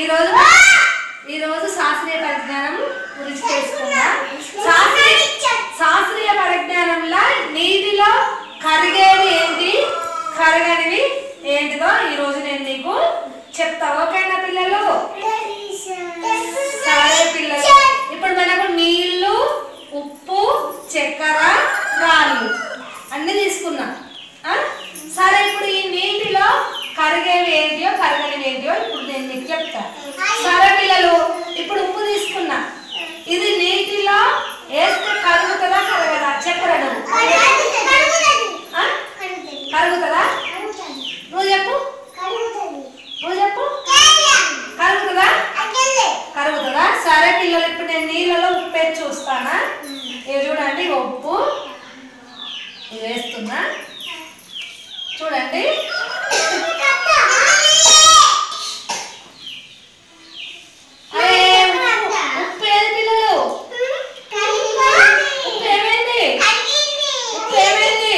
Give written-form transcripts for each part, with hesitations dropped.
ఈ రోజు శాస్త్రీయ పరిజ్ఞానం గురించి తెలుసుకుందాం. శాస్త్రీయ పరిజ్ఞానంలో నీటిలో కరిగేది ఏంటి, కరగనివి ఏంటిదో ఈ రోజు నేను నీకు చెప్తా. ఓకేనా పిల్లలు? సరే పిల్లలు, ఇప్పుడు మనకు నీళ్లు, ఉప్పు, చక్కెర, రాళ్ళు అన్ని తీసుకున్నాం. సరే, ఇప్పుడు ఈ నీటిలో కరిగేవి ఏంటియో కరగనివి ఏంటియో ఇప్పుడు నేను మీకు చెప్తా. సరే పిల్లలు, ఇప్పుడు ఉప్పు తీసుకున్నా. ఇది నీటిలో వేస్తే కరుగుతుందా కరగదా? చెప్పరా నువ్వు? కరుగుతుందా? నువ్వు చెప్పు, నువ్వు చెప్పు. కరుగుతుందా? కరుగుతుందా? సరే పిల్లలు, ఇప్పుడు నేను నీళ్ళలో ఉప్పు వేసి చూస్తానా. ఇది చూడండి, ఉప్పు ఇది వేస్తున్నా చూడండి. ఉప్పు ఏది పిల్లలు? ఉప్పు ఏమైంది? ఉప్పు ఏమైంది?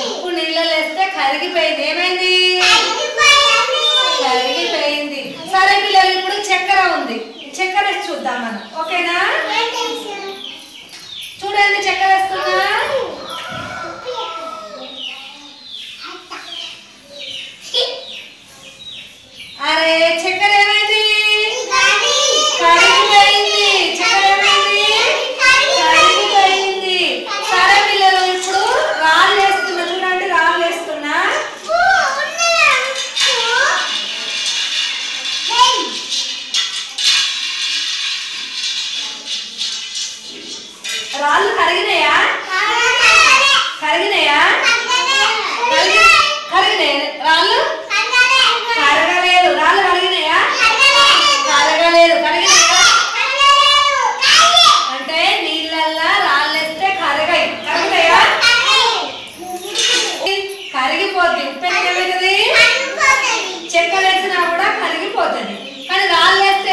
ఉప్పు నీళ్ళలో వేస్తే కరిగిపోయింది. ఏమైంది? కరిగిపోయింది. సరే పిల్లలు, ఇప్పుడు చక్కెర ఉంది. చక్కెర వేసి చూద్దాం మనం. ఓకేనా? చూడండి, చక్కెర వేస్తున్నా. అరే, చక్కెర ఏమైంది? కరిగిపోయింది. చక్కెర ఏమైంది? కరిగిపోయింది. సరే పిల్లలు, ఇప్పుడు రాళ్ళు వేస్తున్నా. చూడండి, రాళ్ళు వేస్తున్నా. రాళ్ళు కరిగినాయా? కరిగినాయా? కరిగినాయి రాళ్ళు? కరగలేదు. రాళ్ళు కరిగినాయా? కరగలేదు. కరిగినాయా? అంటే నీళ్ళల్లో రాళ్ళు వేస్తే కరగాయి. కరుగుతాయా? కరిగిపోద్ది. ఉప్పు ఏమవుతుంది? చక్కెర వేసినా కూడా కరిగిపోతుంది. కానీ రాళ్ళు వేస్తే